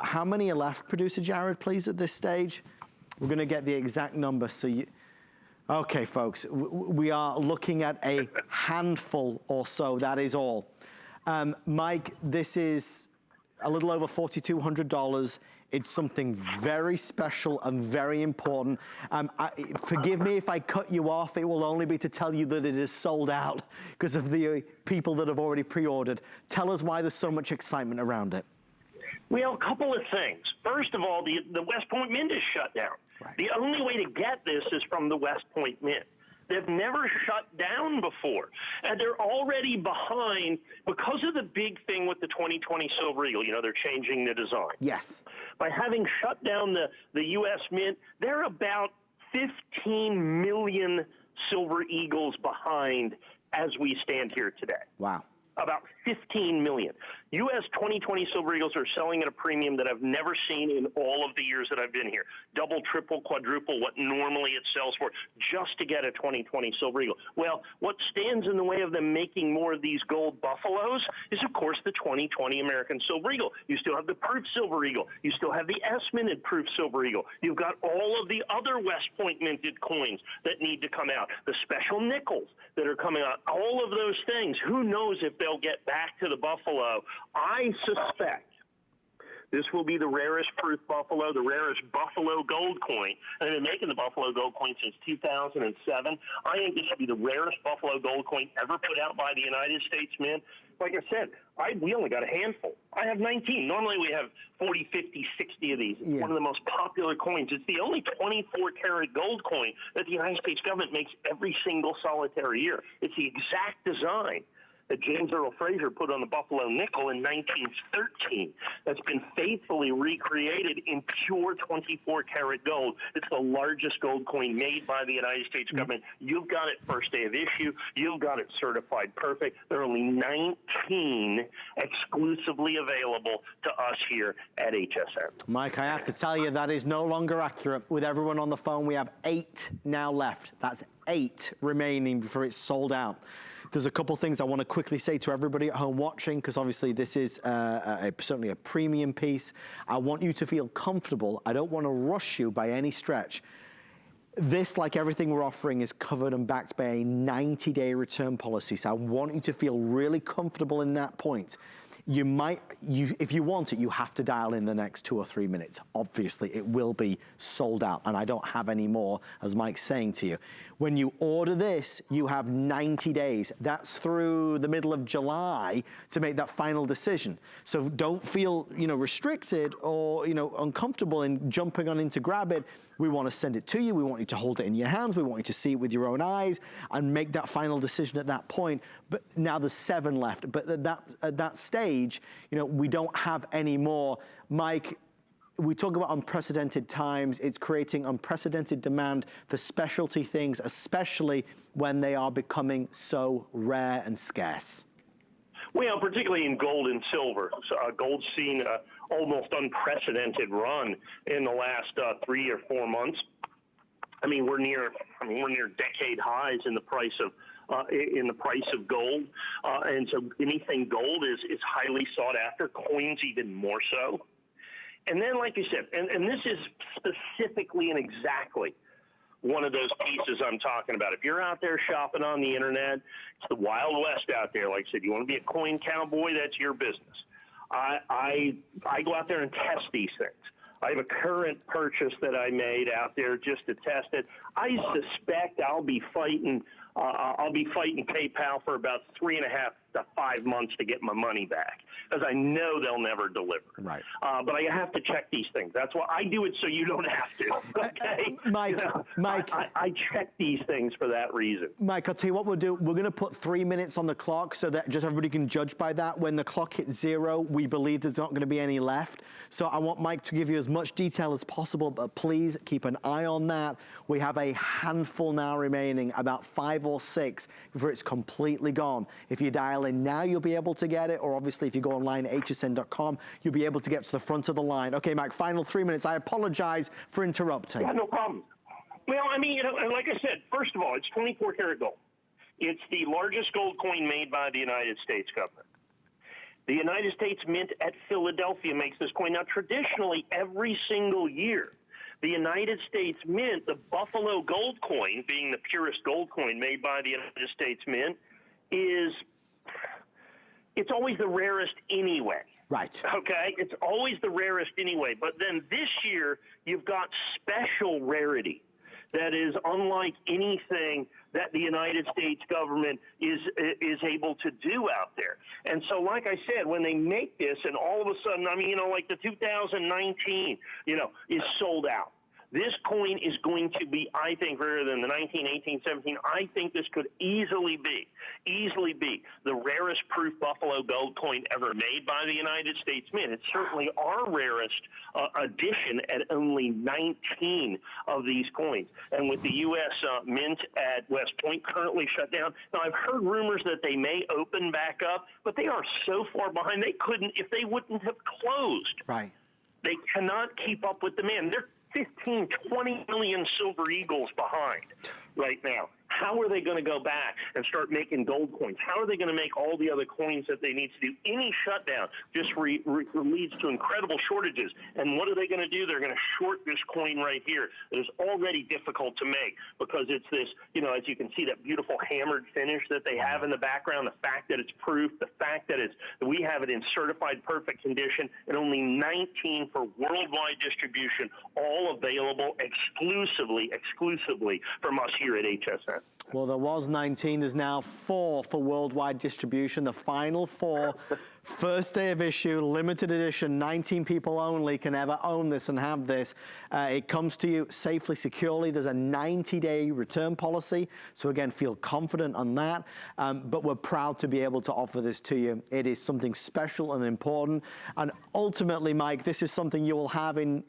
How many are left, Producer Jared, please, at this stage? We're gonna get the exact number, so you... Okay, folks, we are looking at a handful or so, that is all. Mike, this is a little over $4,200. It's something very special and very important. Forgive me if I cut you off. It will only be to tell you that it is sold out because of the people that have already pre-ordered. Tell us why there's so much excitement around it. Well, a couple of things. First of all, the West Point Mint is shut down. Right. The only way to get this is from the West Point Mint. They've never shut down before. And they're already behind because of the big thing with the 2020 Silver Eagle. You know, they're changing the design. Yes. By having shut down the U.S. Mint, they're about 15 million Silver Eagles behind as we stand here today. Wow. About 15 million. U.S. 2020 Silver Eagles are selling at a premium that I've never seen in all of the years that I've been here. Double, triple, quadruple what normally it sells for just to get a 2020 Silver Eagle. Well, what stands in the way of them making more of these gold buffaloes is, of course, the 2020 American Silver Eagle. You still have the Proof Silver Eagle. You still have the S-minted Proof Silver Eagle. You've got all of the other West Point minted coins that need to come out. The special nickels that are coming out. All of those things. Who knows if they'll get back to the buffalo. I suspect this will be the rarest Proof buffalo, the rarest buffalo gold coin. And they've been making the buffalo gold coin since 2007. I think this will be the rarest buffalo gold coin ever put out by the United States Mint. Like I said, we only got a handful. I have 19. Normally we have 40, 50, 60 of these. It's one of the most popular coins. It's the only 24-karat gold coin that the United States government makes every single solitary year. It's the exact design that James Earl Fraser put on the Buffalo nickel in 1913. That's been faithfully recreated in pure 24-karat gold. It's the largest gold coin made by the United States government. You've got it first day of issue. You've got it certified perfect. There are only 19 exclusively available to us here at HSN. Mike, I have to tell you, that is no longer accurate. With everyone on the phone, we have 8 now left. That's 8 remaining before it's sold out. There's a couple things I want to quickly say to everybody at home watching, because obviously this is certainly a premium piece. I want you to feel comfortable. I don't want to rush you by any stretch. This, like everything we're offering, is covered and backed by a 90-day return policy. So I want you to feel really comfortable in that point. You might, if you want it, you have to dial in the next 2 or 3 minutes. Obviously, it will be sold out, and I don't have any more, as Mike's saying to you. When you order this, you have 90 days. That's through the middle of July to make that final decision. So don't feel, restricted or, uncomfortable in jumping on in to grab it. We want to send it to you. We want you to hold it in your hands. We want you to see it with your own eyes and make that final decision at that point. But now there's 7 left. But at that stage, we don't have any more. Mike, we talk about unprecedented times. It's creating unprecedented demand for specialty things, especially when they are becoming so rare and scarce. Well, particularly in gold and silver. So, gold's seen an almost unprecedented run in the last 3 or 4 months. We're near decade highs in the price of gold, and so anything gold is highly sought after. Coins even more so. And then, like you said, and this is specifically and exactly one of those pieces I'm talking about. If you're out there shopping on the internet, it's the Wild West out there. Like I said, you want to be a coin cowboy, that's your business. I go out there and test these things. I have a current purchase that I made out there just to test it. I suspect I'll be fighting PayPal for about 3.5 to 5 months to get my money back, because I know they'll never deliver. Right. But I have to check these things. That's why I do it, so you don't have to. Okay, Mike. I check these things for that reason. Mike, I'll tell you what we'll do. We're going to put 3 minutes on the clock so that just everybody can judge by that. When the clock hits 0, we believe there's not going to be any left. So I want Mike to give you as much detail as possible, but please keep an eye on that. We have a handful now remaining, about 5 or 6 before it's completely gone. If you dial in now, you'll be able to get it, or obviously if you go online at hsn.com, you'll be able to get to the front of the line. Okay, Mike, final 3 minutes. I apologize for interrupting. Yeah, no problem. Well, like I said, first of all, it's 24-karat gold. It's the largest gold coin made by the United States government. The United States Mint at Philadelphia makes this coin. Now, traditionally, every single year, the United States Mint, the Buffalo gold coin, being the purest gold coin made by the United States Mint, it's always the rarest anyway. Right. Okay? It's always the rarest anyway. But then this year, you've got special rarity that is unlike anything that the United States government is able to do out there. And so, like I said, when they make this and all of a sudden, I mean, like the 2019, is sold out. This coin is going to be, I think, rarer than the 19, 18, 17. I think this could easily be the rarest proof Buffalo gold coin ever made by the United States Mint. It's certainly our rarest addition at only 19 of these coins. And with the U.S. Mint at West Point currently shut down, now I've heard rumors that they may open back up, but they are so far behind, they couldn't, if they wouldn't have closed. Right. They cannot keep up with demand. They're 15, 20 million silver eagles behind right now. How are they going to go back and start making gold coins? How are they going to make all the other coins that they need to do? Any shutdown just leads to incredible shortages. And what are they going to do? They're going to short this coin right here. It is already difficult to make because it's this, as you can see, that beautiful hammered finish that they have in the background, the fact that it's proof, the fact that we have it in certified perfect condition, and only 19 for worldwide distribution, all available exclusively from us here at HSN. Well, there was 19. There's now 4 for worldwide distribution. The final 4, first day of issue, limited edition, 19 people only can ever own this and have this. It comes to you safely, securely. There's a 90-day return policy. So again, feel confident on that. But we're proud to be able to offer this to you. It is something special and important. And ultimately, Mike, this is something you will have in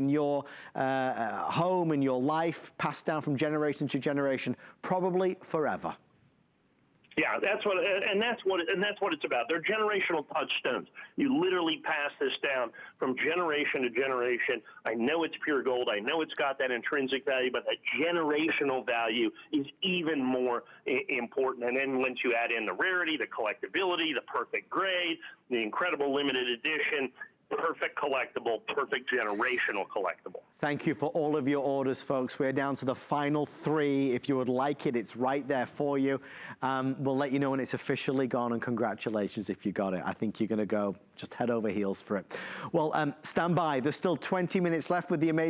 your home, in your life, passed down from generation to generation, probably forever. Yeah, that's what it's about. They're generational touchstones. You literally pass this down from generation to generation. I know it's pure gold. I know it's got that intrinsic value, but that generational value is even more important. And then once you add in the rarity, the collectability, the perfect grade, the incredible limited edition, perfect collectible, perfect generational collectible. Thank you for all of your orders, folks. We're down to the final 3. If you would like it, it's right there for you. We'll let you know when it's officially gone, and congratulations if you got it. I think you're going to go just head over heels for it. Well, stand by. There's still 20 minutes left with the amazing